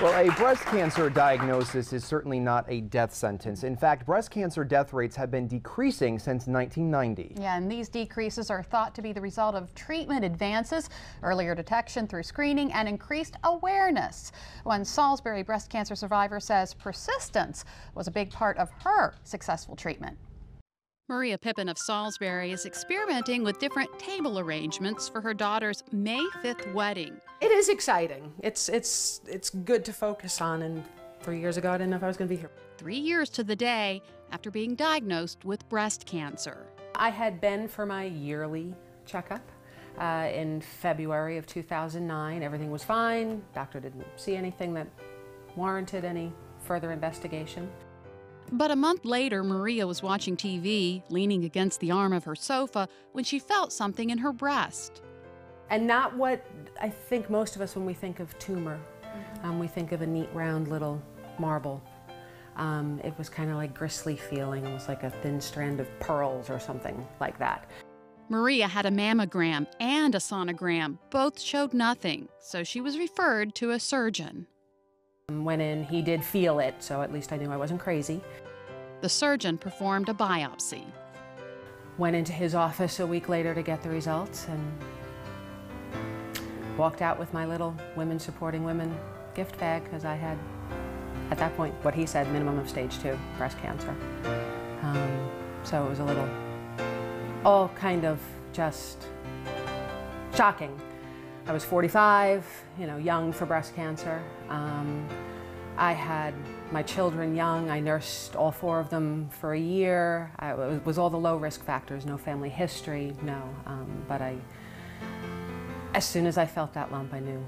Well, a breast cancer diagnosis is certainly not a death sentence. In fact, breast cancer death rates have been decreasing since 1990. Yeah, and these decreases are thought to be the result of treatment advances, earlier detection through screening, and increased awareness. One Salisbury breast cancer survivor says persistence was a big part of her successful treatment. Maria Pippin of Salisbury is experimenting with different table arrangements for her daughter's May 5th wedding. It is exciting. It's good to focus on, and 3 years ago I didn't know if I was going to be here. 3 years to the day after being diagnosed with breast cancer. I had been for my yearly checkup in February of 2009. Everything was fine. Doctor didn't see anything that warranted any further investigation. But a month later, Maria was watching TV, leaning against the arm of her sofa, when she felt something in her breast. And not what I think most of us, when we think of tumor, we think of a neat round little marble. It was kind of like gristly feeling, almost like a thin strand of pearls or something like that. Maria had a mammogram and a sonogram. Both showed nothing, so she was referred to a surgeon. Went in, he did feel it, so at least I knew I wasn't crazy. The surgeon performed a biopsy. Went into his office a week later to get the results and walked out with my little Women Supporting Women gift bag, because I had, at that point, what he said, minimum of stage 2 breast cancer. So it was a little, all kind of just shocking. I was 45, young for breast cancer. I had my children young. I nursed all 4 of them for a year. It was all the low risk factors, no family history, no. But as soon as I felt that lump, I knew.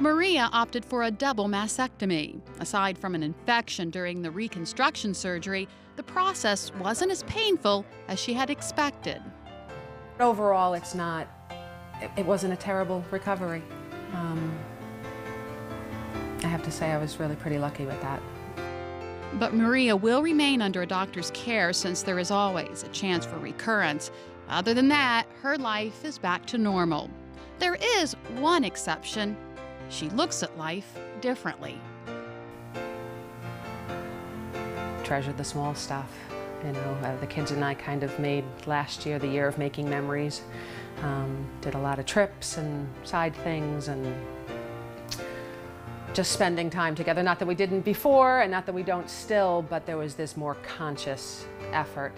Maria opted for a double mastectomy. Aside from an infection during the reconstruction surgery, the process wasn't as painful as she had expected. Overall, it wasn't a terrible recovery. I have to say I was really pretty lucky with that. But Maria will remain under a doctor's care, since there is always a chance for recurrence. Other than that, her life is back to normal. There is one exception. She looks at life differently. Treasured the small stuff. The kids and I kind of made last year the year of making memories. Did a lot of trips and side things and just spending time together. Not that we didn't before and not that we don't still, but there was this more conscious effort.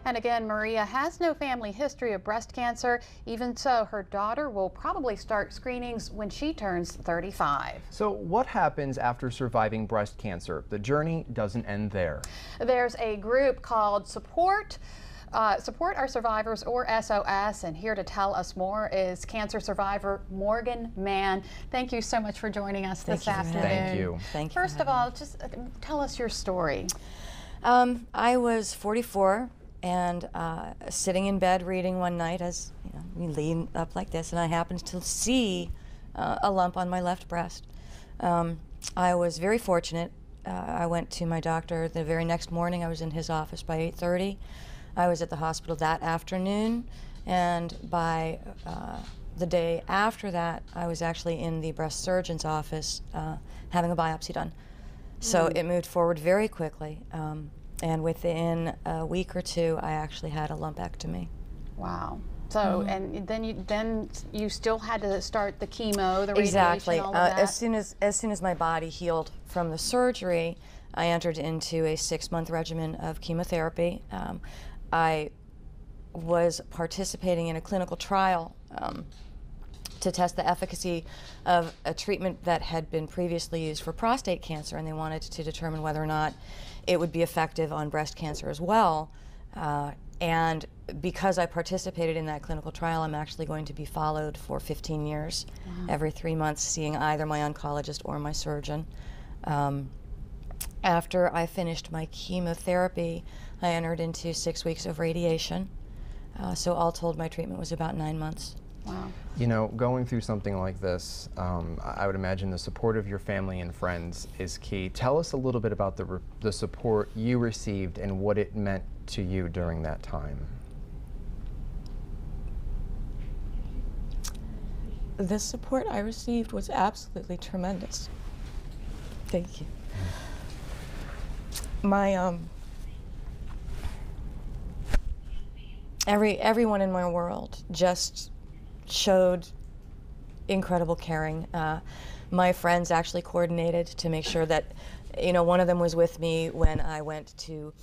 And again, Maria has no family history of breast cancer. Even so, her daughter will probably start screenings when she turns 35. So what happens after surviving breast cancer? The journey doesn't end there. There's a group called Support Our Survivors, or SOS, and here to tell us more is cancer survivor Morgan Mann. Thank you so much for joining us this afternoon. Thank you. Thank you. First of all, just tell us your story. I was 44 and sitting in bed reading one night, as we lean up like this, and I happened to see a lump on my left breast. I was very fortunate. I went to my doctor the very next morning. I was in his office by 8:30. I was at the hospital that afternoon, and by the day after that, I was actually in the breast surgeon's office having a biopsy done. So it moved forward very quickly, and within a week or 2, I actually had a lumpectomy. Wow. So, and then you still had to start the chemo, the radiation, exactly. all of that? As soon as my body healed from the surgery, I entered into a 6-month regimen of chemotherapy. I was participating in a clinical trial to test the efficacy of a treatment that had been previously used for prostate cancer, and they wanted to determine whether or not it would be effective on breast cancer as well. And because I participated in that clinical trial, I'm actually going to be followed for 15 years, every 3 months, seeing either my oncologist or my surgeon. After I finished my chemotherapy, I entered into 6 weeks of radiation. So all told, my treatment was about 9 months. Wow. You know, going through something like this, I would imagine the support of your family and friends is key. Tell us a little bit about the support you received and what it meant to you during that time. The support I received was absolutely tremendous. Thank you. My everyone in my world just showed incredible caring. My friends actually coordinated to make sure that, you know, one of them was with me when I went to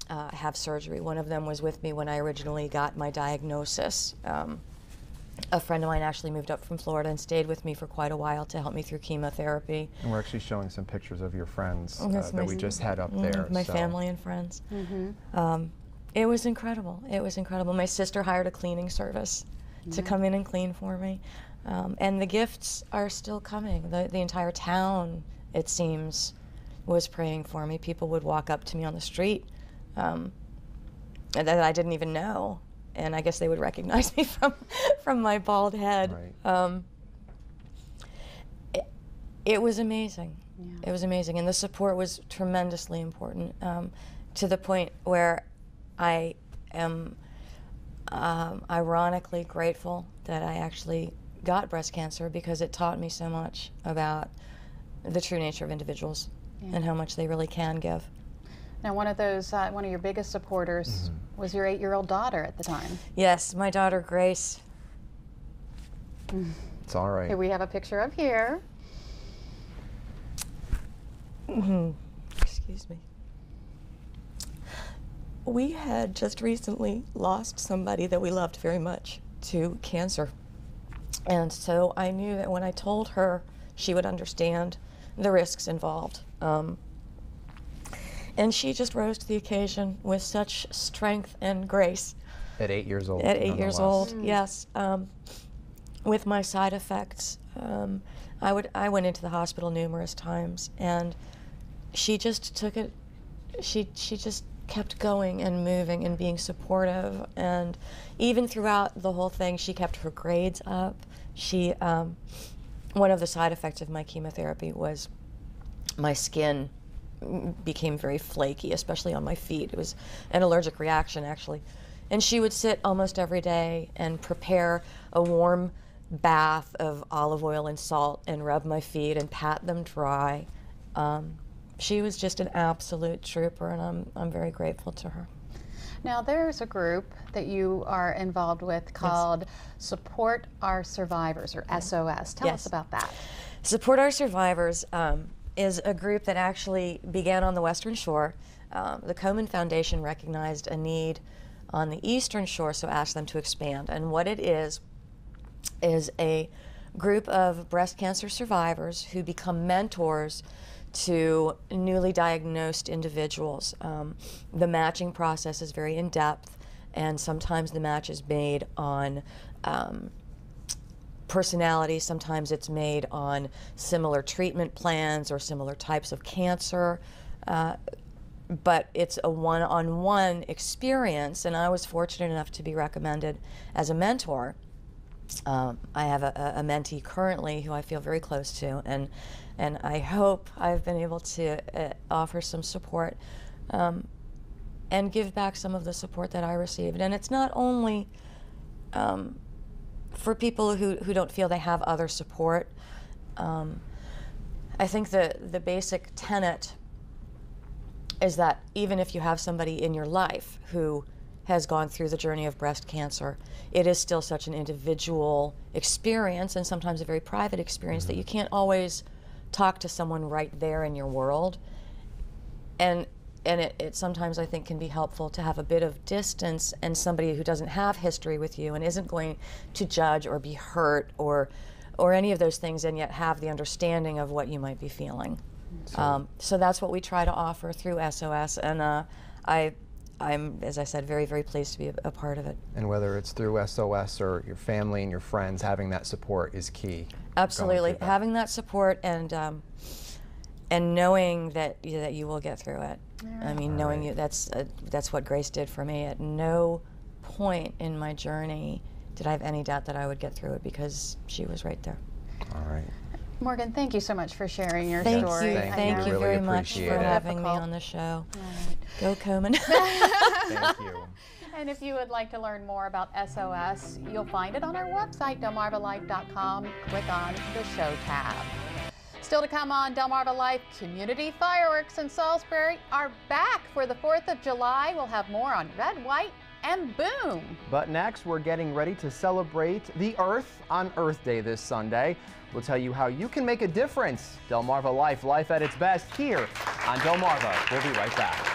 have surgery. One of them was with me when I originally got my diagnosis. A friend of mine actually moved up from Florida and stayed with me for quite a while to help me through chemotherapy. And we're actually showing some pictures of your friends that we just had up there. My family and friends. It was incredible. It was incredible. My sister hired a cleaning service to come in and clean for me. And the gifts are still coming. The entire town, it seems, was praying for me. People would walk up to me on the street that I didn't even know. And I guess they would recognize me from my bald head. Right. It was amazing. Yeah. It was amazing. And the support was tremendously important, to the point where I am ironically grateful that I actually got breast cancer, because it taught me so much about the true nature of individuals and how much they really can give. Now, one of your biggest supporters was your 8-year-old daughter at the time. Yes, my daughter Grace. It's all right. Here we have a picture of here. Excuse me. We had just recently lost somebody that we loved very much to cancer. And so I knew that when I told her, she would understand the risks involved. And she just rose to the occasion with such strength and grace. At 8 years old. At 8 years old, yes. With my side effects, I went into the hospital numerous times, and she just took it. She just kept going and moving and being supportive, and even throughout the whole thing, she kept her grades up. She, one of the side effects of my chemotherapy was my skin became very flaky, especially on my feet. It was an allergic reaction, actually. And she would sit almost every day and prepare a warm bath of olive oil and salt and rub my feet and pat them dry. She was just an absolute trooper, and I'm very grateful to her. Now, there's a group that you are involved with called Support Our Survivors, or SOS. Tell us about that. Support Our Survivors is a group that actually began on the Western Shore. The Komen Foundation recognized a need on the Eastern Shore, so asked them to expand. And what it is a group of breast cancer survivors who become mentors to newly diagnosed individuals. The matching process is very in-depth, and sometimes the match is made on personality, sometimes it's made on similar treatment plans or similar types of cancer, but it's a one-on-one experience, and I was fortunate enough to be recommended as a mentor. I have a mentee currently who I feel very close to, and I hope I've been able to offer some support and give back some of the support that I received. And it's not only for people who don't feel they have other support. I think the basic tenet is that even if you have somebody in your life who has gone through the journey of breast cancer, it is still such an individual experience, and sometimes a very private experience, that you can't always talk to someone right there in your world. And it sometimes, I think, can be helpful to have a bit of distance and somebody who doesn't have history with you and isn't going to judge or be hurt or any of those things, and yet have the understanding of what you might be feeling. So that's what we try to offer through SOS, and I'm, as I said, very, very pleased to be a part of it. And whether it's through SOS or your family and your friends, having that support is key. Absolutely, having that support and knowing that you will get through it. I mean, that's what Grace did for me. At no point in my journey did I have any doubt that I would get through it, because she was right there. All right. Morgan, thank you so much for sharing your Thank story. you. Thank Thank you. you Really very much appreciate for it. having me Difficult. on the show. Right. Go Komen. Thank you. And if you would like to learn more about SOS, you'll find it on our website, delmarvalife.com. Click on the show tab. Still to come on Delmarva Life, community fireworks in Salisbury are back for the 4th of July. We'll have more on Red, White, and Boom. But next, we're getting ready to celebrate the Earth on Earth Day this Sunday. We'll tell you how you can make a difference. Delmarva Life, life at its best, here on Delmarva. We'll be right back.